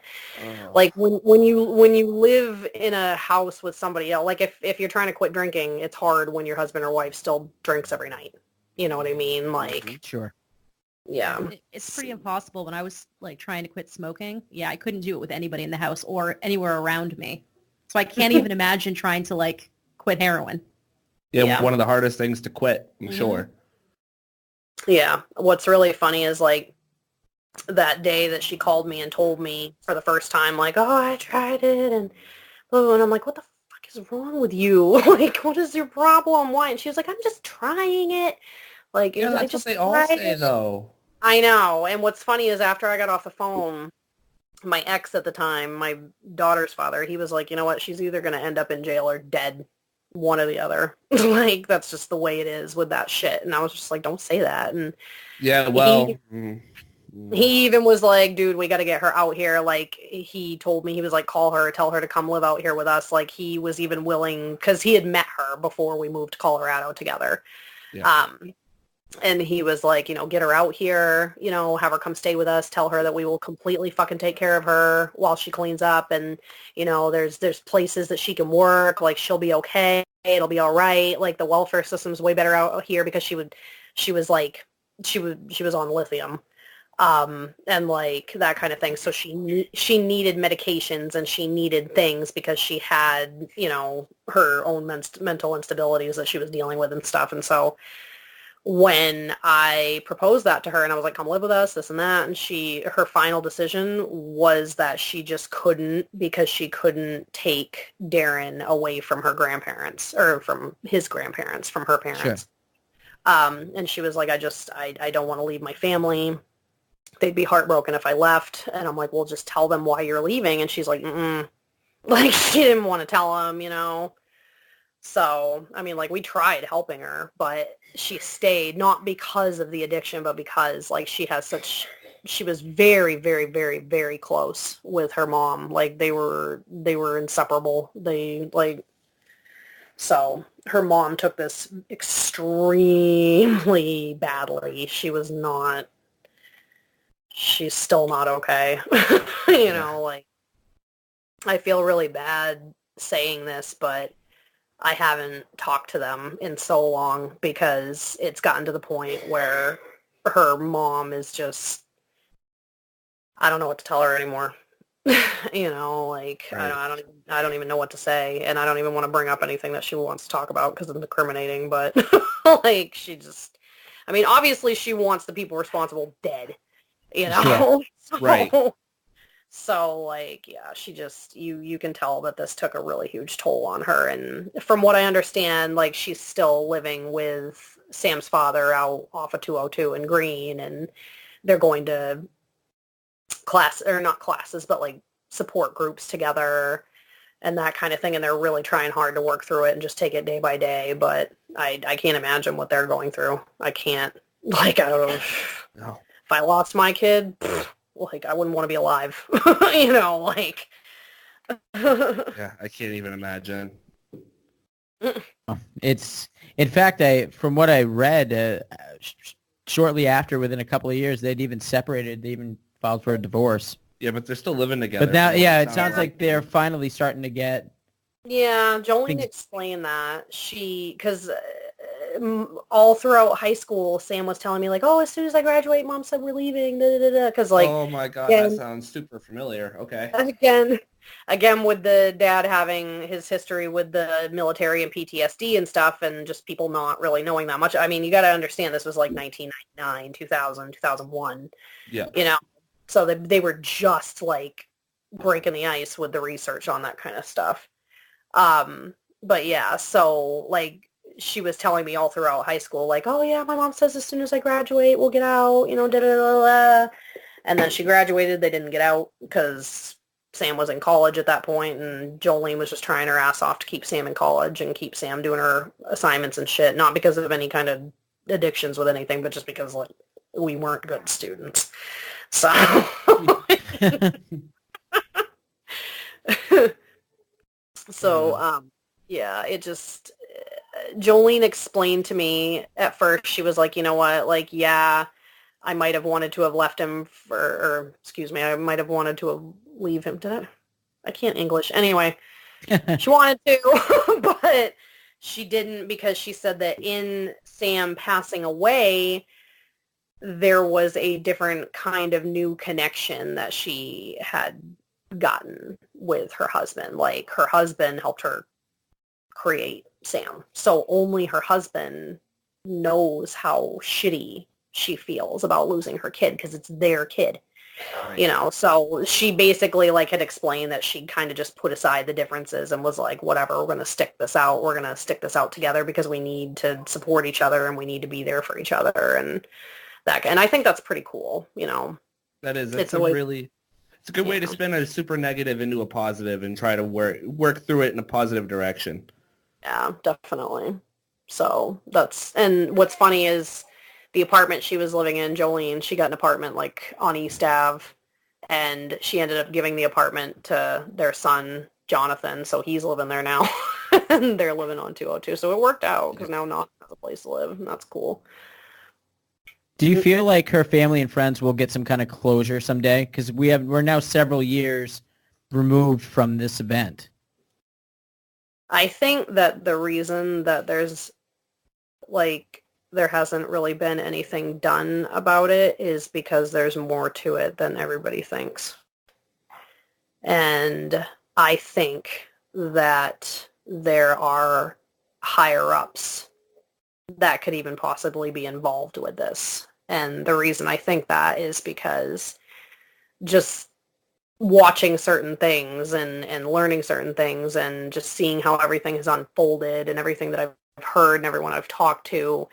like when you live in a house with somebody else, like if you're trying to quit drinking, it's hard when your husband or wife still drinks every night. You know what I mean? Like, Sure. yeah. It's pretty impossible. When I was like trying to quit smoking, I couldn't do it with anybody in the house or anywhere around me. So I can't even imagine trying to like quit heroin. Yeah, one of the hardest things to quit, I'm sure. Yeah. What's really funny is like that day that she called me and told me for the first time, like, oh, I tried it and I'm like, what the fuck is wrong with you? Like, what is your problem? Why? And she was like, I'm just trying it. Like, Yeah, I that's just what they all tried say it. though. I know. And what's funny is after I got off the phone, my ex at the time, my daughter's father, he was like, you know what? She's either going to end up in jail or dead. One or the other. Like, that's just the way it is with that shit. And I was just like, don't say that. And Yeah, well. he even was like, dude, we got to get her out here. Like, he told me, he was like, call her, tell her to come live out here with us. Like, he was even willing, because he had met her before we moved to Colorado together. Yeah. And he was like, you know, get her out here, you know, have her come stay with us, tell her that we will completely fucking take care of her while she cleans up. And, you know, there's places that she can work, like she'll be okay. It'll be all right. Like the welfare system's way better out here because she was on lithium. And like that kind of thing. So she needed medications and she needed things because she had, you know, her own mental instabilities that she was dealing with and stuff. And so when I proposed that to her and I was like, come live with us, this and that, and her final decision was that she just couldn't, because she couldn't take Darren away from her grandparents, or from his grandparents, from her parents. And she was like, I don't want to leave my family. They'd be heartbroken if I left. And I'm like, well, just tell them why you're leaving. And she's like, mm-mm. Like, she didn't want to tell them, you know. So, I mean, like, we tried helping her, but she stayed, not because of the addiction, but because, like, she was very, very, very, very close with her mom. Like, they were inseparable. So her mom took this extremely badly. She's still not okay. You know, like, I feel really bad saying this, but I haven't talked to them in so long because it's gotten to the point where her mom is just, I don't know what to tell her anymore. You know, like, Right. I don't even know what to say, and I don't even want to bring up anything that she wants to talk about because it's incriminating, but like, I mean, obviously she wants the people responsible dead, you know? So, Right. so, like, yeah, she just, you can tell that this took a really huge toll on her, and from what I understand, like, she's still living with Sam's father out off of 202 in Green, and they're going to not classes, but like support groups together and that kind of thing. And they're really trying hard to work through it and just take it day by day. But I can't imagine what they're going through. I can't, like, I don't know. No. If I lost my kid, like, I wouldn't want to be alive, you know, like. Yeah, I can't even imagine. It's, in fact, from what I read, shortly after, within a couple of years, they'd even separated. They even filed for a divorce. Yeah, but they're still living together. But now, from what yeah, it sounds like they're finally starting to get. Yeah, Jolene explained that. Because all throughout high school, Sam was telling me, like, oh, as soon as I graduate, Mom said we're leaving, because, like, oh my God, that sounds super familiar. Okay. Again, with the dad having his history with the military and PTSD and stuff, and just people not really knowing that much. I mean, you got to understand, this was like 1999, 2000, 2001. Yeah. You know, so they were just, like, breaking the ice with the research on that kind of stuff. But yeah, so, like, she was telling me all throughout high school, like, oh yeah, my mom says as soon as I graduate, we'll get out, you know, da da da da. And then she graduated, they didn't get out because Sam was in college at that point, and Jolene was just trying her ass off to keep Sam in college and keep Sam doing her assignments and shit, not because of any kind of addictions with anything, but just because, like, we weren't good students. So, yeah, it just, Jolene explained to me at first, she was like, you know what, like, yeah, I might have wanted to have left him I might have wanted to leave him. I can't English. Anyway, she wanted to, but she didn't, because she said that in Sam passing away, there was a different kind of new connection that she had gotten with her husband. Like, her husband helped her create Sam. So only her husband knows how shitty she feels about losing her kid, because it's their kid. Right. You know, so she basically, like, had explained that she kind of just put aside the differences and was like, whatever, we're going to stick this out. We're going to stick this out together because we need to support each other and we need to be there for each other. And I think that's pretty cool, you know. That is. It's a good way to spin a super negative into a positive and try to work through it in a positive direction. Yeah, definitely. So and what's funny is the apartment she was living in, Jolene, she got an apartment, like, on East Ave, and she ended up giving the apartment to their son, Jonathan, so he's living there now, and they're living on 202. So it worked out, because now Knox has a place to live, and that's cool. Do you feel like her family and friends will get some kind of closure someday? Because we're now several years removed from this event. I think that the reason that there's, like, there hasn't really been anything done about it is because there's more to it than everybody thinks. And I think that there are higher-ups that could even possibly be involved with this. And the reason I think that is because just watching certain things and learning certain things and just seeing how everything has unfolded and everything that I've heard and everyone I've talked to,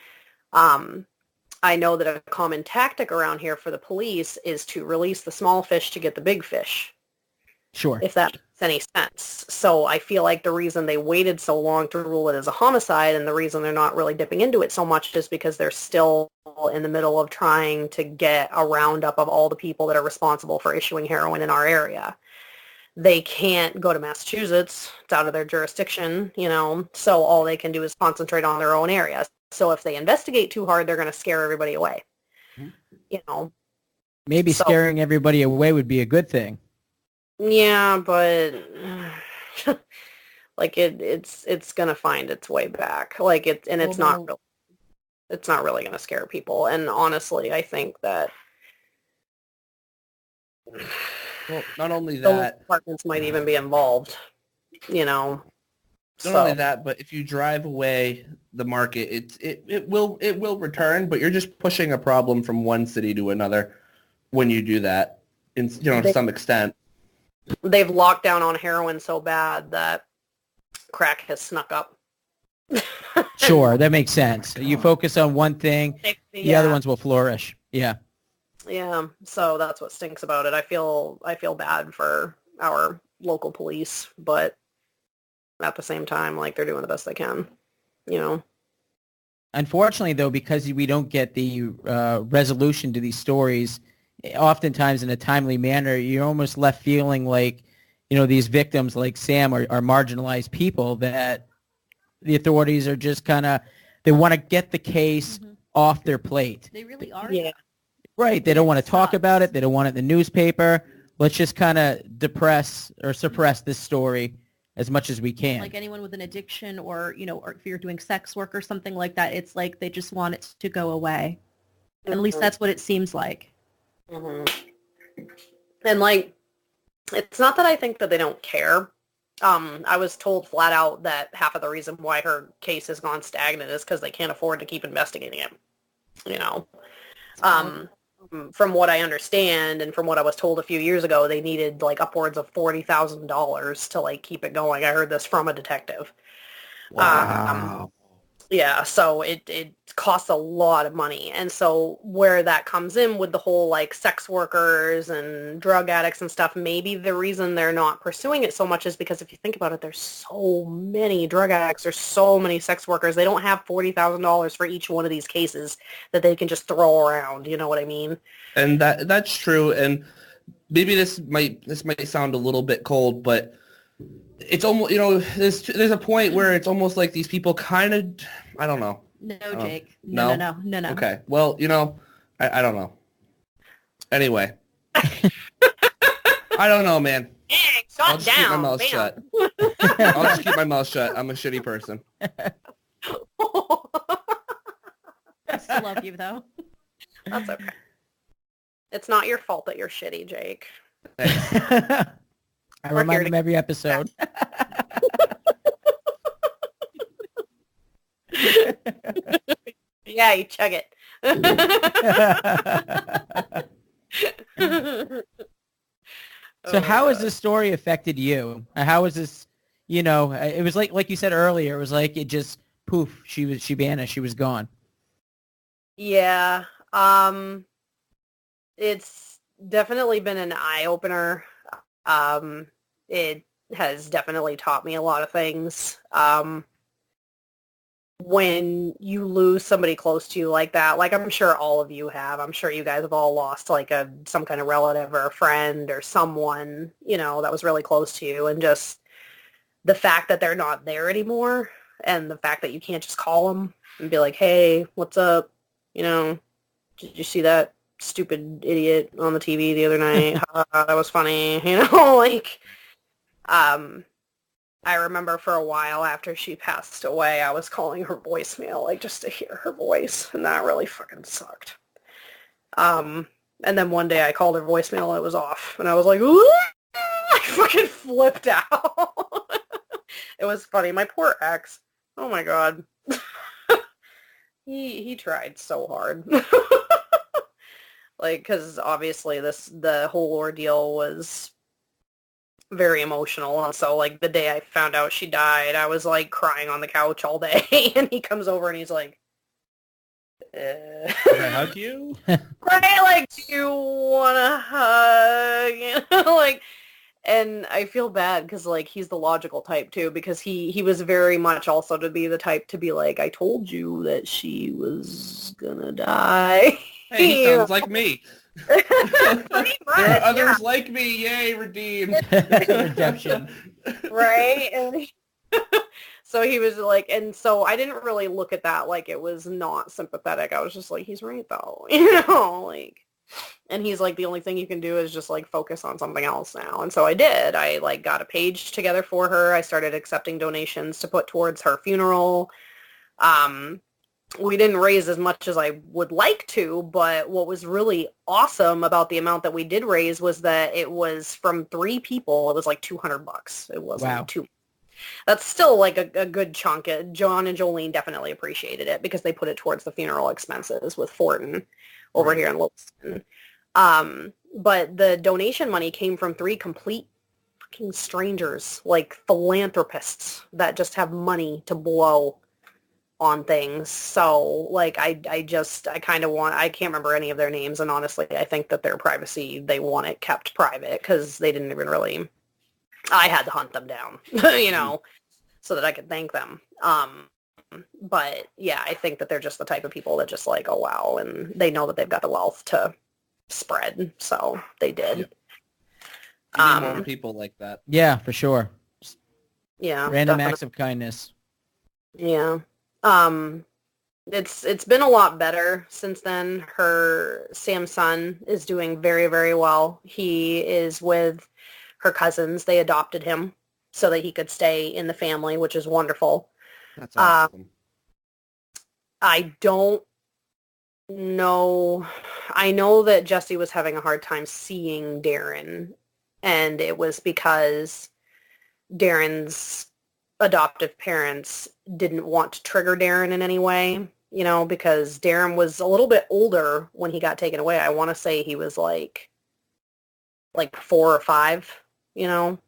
I know that a common tactic around here for the police is to release the small fish to get the big fish. Sure. If that makes any sense. So I feel like the reason they waited so long to rule it as a homicide and the reason they're not really dipping into it so much is because they're still in the middle of trying to get a roundup of all the people that are responsible for issuing heroin in our area. They can't go to Massachusetts. It's out of their jurisdiction, so all they can do is concentrate on their own area. So if they investigate too hard, they're going to scare everybody away, Maybe scaring everybody away would be a good thing. Yeah, but like it's gonna find its way back. Like it's not really gonna scare people. And honestly, I think that Well, not only those that, departments might even be involved. not only that, but if you drive away the market, it will return. But you're just pushing a problem from one city to another when you do that. To some extent. They've locked down on heroin so bad that crack has snuck up. Sure, that makes sense. You focus on one thing, the other ones will flourish. Yeah. Yeah, so that's what stinks about it. I feel bad for our local police, but at the same time, like, they're doing the best they can, Unfortunately, though, because we don't get the resolution to these stories, oftentimes in a timely manner, you're almost left feeling like, these victims like Sam are marginalized people that the authorities are just kind of, they want to get the case off their plate. They really are. Yeah. Right. They don't want to talk about it. They don't want it in the newspaper. Let's just kind of depress or suppress this story as much as we can. Like anyone with an addiction or if you're doing sex work or something like that, it's like they just want it to go away. At least that's what it seems like. And like, it's not that I think that they don't care. I was told flat out that half of the reason why her case has gone stagnant is because they can't afford to keep investigating it. From what I understand and from what I was told a few years ago, they needed like upwards of $40,000 to like keep it going. I heard this from a detective. Wow. Yeah, so it costs a lot of money. And so where that comes in with the whole like sex workers and drug addicts and stuff, maybe the reason they're not pursuing it so much is because if you think about it, there's so many drug addicts, there's so many sex workers. They don't have $40,000 for each one of these cases that they can just throw around, you know what I mean? And that's true. And maybe this might sound a little bit cold, but it's almost, there's a point where it's almost like these people kind of, I don't know. No, Jake. No? No. Okay. Well, I don't know. Anyway. I don't know, man. I'll just keep my mouth shut. I'll just keep my mouth shut. I'm a shitty person. I still love you, though. That's okay. It's not your fault that you're shitty, Jake. I remind him every episode. Yeah, you chug it. So how has this story affected you? How is this, it was like you said earlier, it was like it just, poof, she vanished, she was gone. Yeah. It's definitely been an eye-opener. It has definitely taught me a lot of things. When you lose somebody close to you like that, like I'm sure all of you have, I'm sure you guys have all lost like some kind of relative or a friend or someone, that was really close to you, and just the fact that they're not there anymore and the fact that you can't just call them and be like, hey, what's up? Did you see that stupid idiot on the TV the other night? That was funny, I remember for a while after she passed away, I was calling her voicemail, like, just to hear her voice, and that really fucking sucked. And then one day I called her voicemail and it was off, and I was like, ooh! I fucking flipped out. It was funny. My poor ex. Oh my god. He tried so hard. Like, because obviously the whole ordeal was very emotional, and so like the day I found out she died, I was like crying on the couch all day, and he comes over and he's like, Can I hug you? Right? Like, do you want to hug? Like, and I feel bad because, like, he's the logical type, too, because he was very much also to be the type to be like, I told you that she was gonna die. Hey, he sounds like me. Pretty much, There are others yeah. like me. Yay, redeemed. Redemption. Right? And so he was like, and so I didn't really look at that like it was not sympathetic. I was just like, he's right though, like, and he's like, the only thing you can do is just like focus on something else now. And so I did. I like got a page together for her. I started accepting donations to put towards her funeral. We didn't raise as much as I would like to, but what was really awesome about the amount that we did raise was that it was from 3 people. It was like $200. It wasn't Wow. too. That's still like a good chunk. John and Jolene definitely appreciated it because they put it towards the funeral expenses with Fortin over here in Lewiston. But the donation money came from 3 complete fucking strangers, like philanthropists that just have money to blow on things. So like I kind of want, I can't remember any of their names, and honestly I think that their privacy, they want it kept private because they didn't even really, I had to hunt them down, so that I could thank them. But yeah, I think that they're just the type of people that just like, oh wow, and they know that they've got the wealth to spread, so they did. Yep. You need more people like that. Yeah, for sure. Yeah, Random definitely. acts of kindness. Yeah. It's been a lot better since then. Sam's son is doing very, very well. He is with her cousins. They adopted him so that he could stay in the family, which is wonderful. That's awesome. I don't know. I know that Jesse was having a hard time seeing Darren, and it was because Darren's adoptive parents didn't want to trigger Darren in any way, because Darren was a little bit older when he got taken away. I want to say he was like 4 or 5, and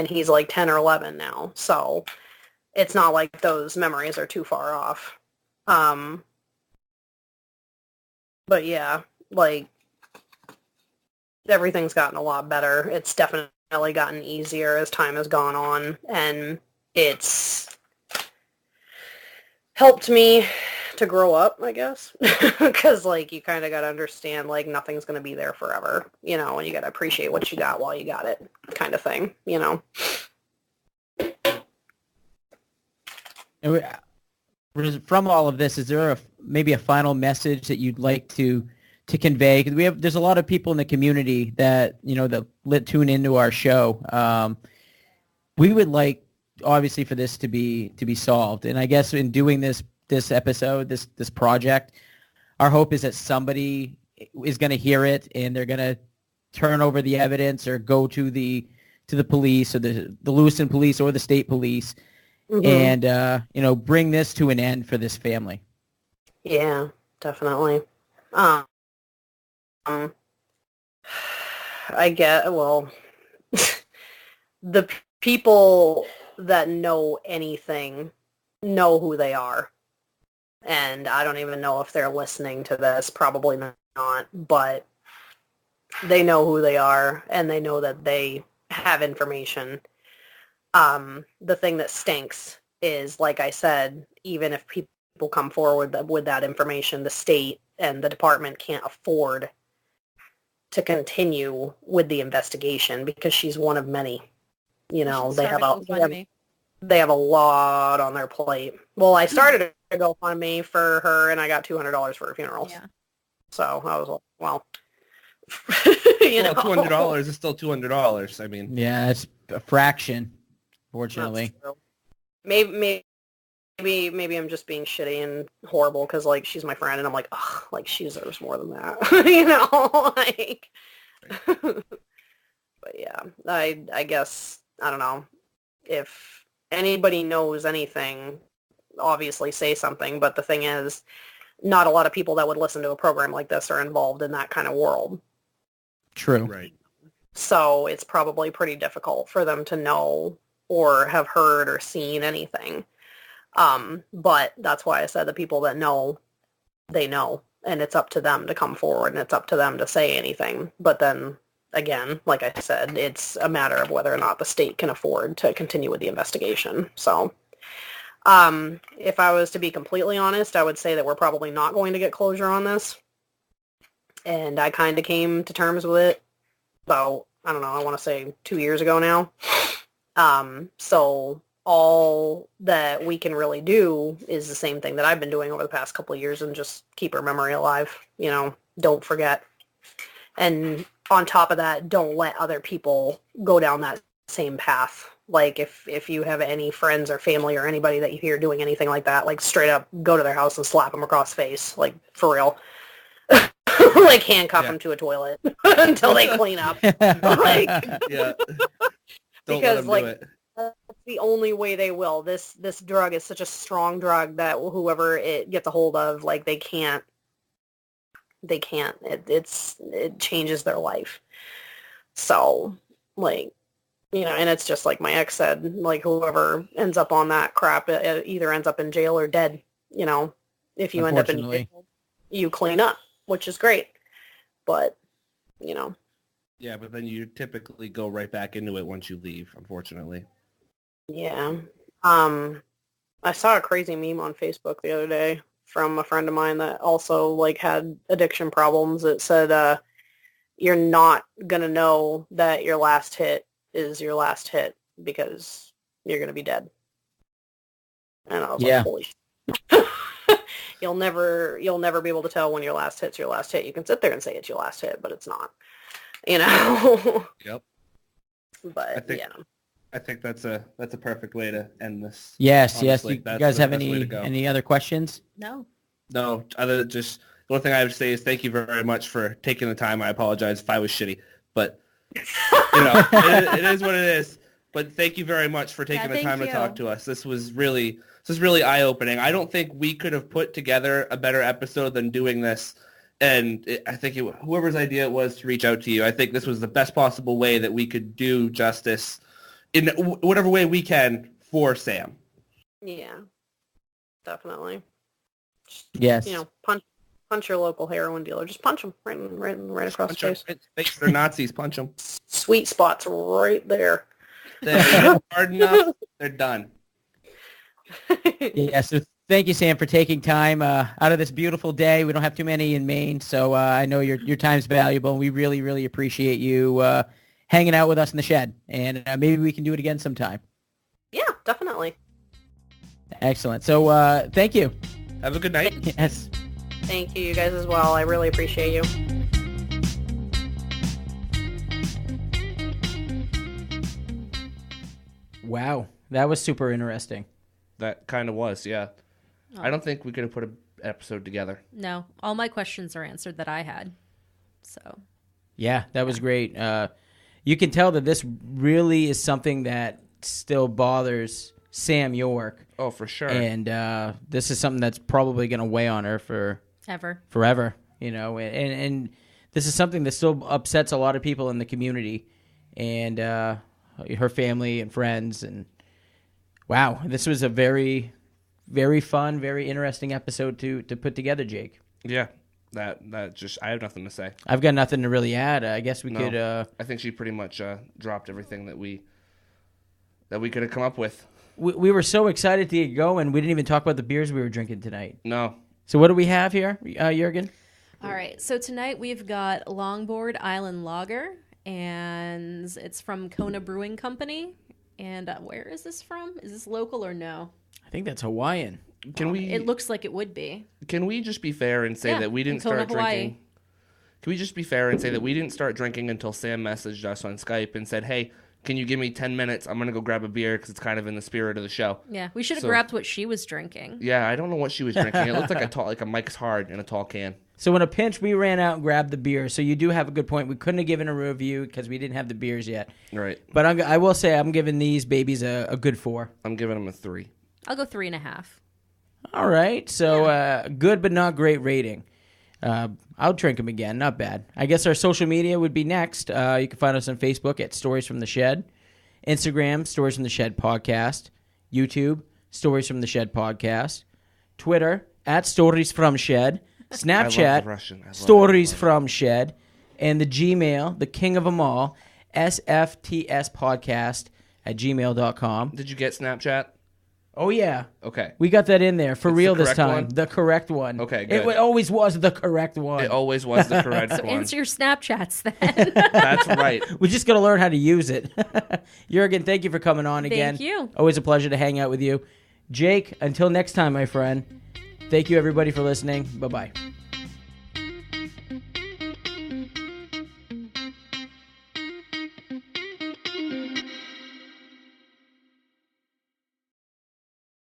he's like 10 or 11 now. So it's not like those memories are too far off. But yeah, like everything's gotten a lot better. It's definitely gotten easier as time has gone on, and it's helped me to grow up, I guess, because like you kind of got to understand like nothing's going to be there forever, and you got to appreciate what you got while you got it, kind of thing. And from all of this, is there maybe a final message that you'd like to convey? Because there's a lot of people in the community that that tune into our show. We would like, obviously, for this to be solved, and I guess in doing this episode, this project, our hope is that somebody is going to hear it and they're going to turn over the evidence or go to the police or the Lewiston police or the state police, and bring this to an end for this family. Yeah, definitely. I get, well, the people that know anything know who they are. And I don't even know if they're listening to this, probably not, but they know who they are and they know that they have information. The thing that stinks is, like I said, even if people come forward with that information, the state and the department can't afford to continue with the investigation because she's one of many. They have a lot on their plate. Well, I started a GoFundMe for her, and I got $200 for her funeral. Yeah. So I was like, well, $200 is still $200. I mean, yeah, it's a fraction, fortunately. Maybe I'm just being shitty and horrible because like she's my friend, and I'm like, ugh, like she deserves more than that, like. But yeah, I guess I don't know if anybody knows anything. Obviously, say something. But the thing is, not a lot of people that would listen to a program like this are involved in that kind of world. True. right. So it's probably pretty difficult for them to know or have heard or seen anything. But that's why I said the people that know they know, and it's up to them to come forward, and it's up to them to say anything. But then, again, like I said, it's a matter of whether or not the state can afford to continue with the investigation. So if I was to be completely honest, I would say that we're probably not going to get closure on this. And I kind of came to terms with it about, I don't know, I want to say 2 years ago now. So all that we can really do is the same thing that I've been doing over the past couple of years, and just keep her memory alive. Don't forget. And on top of that, don't let other people go down that same path. Like, if you have any friends or family or anybody that you hear doing anything like that, like, straight up go to their house and slap them across the face, like, for real. Like, handcuff them to a toilet until they clean up. Like, Yeah. Don't because, let them like, do it. that's the only way they will. This drug is such a strong drug that whoever it gets a hold of, like, they can't. It changes their life. So, like, and it's just like my ex said, like, whoever ends up on that crap, it either ends up in jail or dead. If you end up in jail, you clean up, which is great. But, Yeah, but then you typically go right back into it once you leave, unfortunately. Yeah. I saw a crazy meme on Facebook the other day from a friend of mine that also, like, had addiction problems. It said, you're not going to know that your last hit is your last hit because you're going to be dead. And I was like, holy shit. You'll never be able to tell when your last hit's your last hit. You can sit there and say it's your last hit, but it's not. Yep. But I think that's a perfect way to end this. Yes, Honestly, yes. You guys have any other questions? No. No, other than just the one thing I would say is thank you very much for taking the time. I apologize if I was shitty, but it is what it is. But thank you very much for taking the time to talk to us. This was really eye-opening. I don't think we could have put together a better episode than doing this. And I think whoever's idea it was to reach out to you, I think this was the best possible way that we could do justice in whatever way we can for Sam. Yeah, definitely. Yes. Punch your local heroin dealer. Just punch them right across the face. They're Nazis. Punch them. Sweet spots right there. They're hard enough. They're done. Yeah, so thank you, Sam, for taking time out of this beautiful day. We don't have too many in Maine, so I know your time's valuable. We really, really appreciate you hanging out with us in the shed, and maybe we can do it again sometime. Yeah, definitely. Excellent. So thank you. Have a good night. Yes. Thank you guys as well. I really appreciate you. Wow, that was super interesting. That kind of was, yeah. I don't think we could have put an episode together. No, all my questions are answered that I had. So. Yeah, that was great. You can tell that this really is something that still bothers Sam York. Oh, for sure. And this is something that's probably going to weigh on her forever. And this is something that still upsets a lot of people in the community, and her family and friends. And wow, this was a very, very fun, very interesting episode to put together, Jake. Yeah, that just, I have nothing to say. I've got nothing to really add. I guess we could. I think she pretty much dropped everything that we could have come up with. We were so excited to get going. We didn't even talk about the beers we were drinking tonight. No. So what do we have here, Yergin? All right. So tonight we've got Longboard Island Lager, and it's from Kona Brewing Company. And where is this from? Is this local or no? I think that's Hawaiian. It looks like it would be. Can we just be fair and say that we didn't start drinking? Can we just be fair and say that we didn't start drinking until Sam messaged us on Skype and said, "Hey, can you give me 10 minutes? I'm going to go grab a beer," because it's kind of in the spirit of the show. Yeah, we should have grabbed what she was drinking. Yeah, I don't know what she was drinking. It looked like a Mike's Hard in a tall can. So in a pinch, we ran out and grabbed the beer. So you do have a good point. We couldn't have given a review because we didn't have the beers yet. Right. But I will say I'm giving these babies a good 4. I'm giving them a 3. I'll go 3.5. All right. So good but not great rating. I'll drink them again. Not bad. I guess our social media would be next. You can find us on Facebook at Stories from the Shed. Instagram, Stories from the Shed Podcast. YouTube, Stories from the Shed Podcast. Twitter, at Stories from Shed. Snapchat, Russian. Stories from Shed, and the Gmail, the king of them all, sftspodcast@gmail.com. Did you get Snapchat? Oh, yeah. Okay. We got that in there for It's real the this correct time. one? The correct one. Okay, good. It always was the correct one. It always was the correct So one. answer your Snapchats then. That's right. We just got to learn how to use it. Yergin, thank you for coming on again. Thank you. Always a pleasure to hang out with you. Jake, until next time, my friend. Thank you, everybody, for listening. Bye-bye.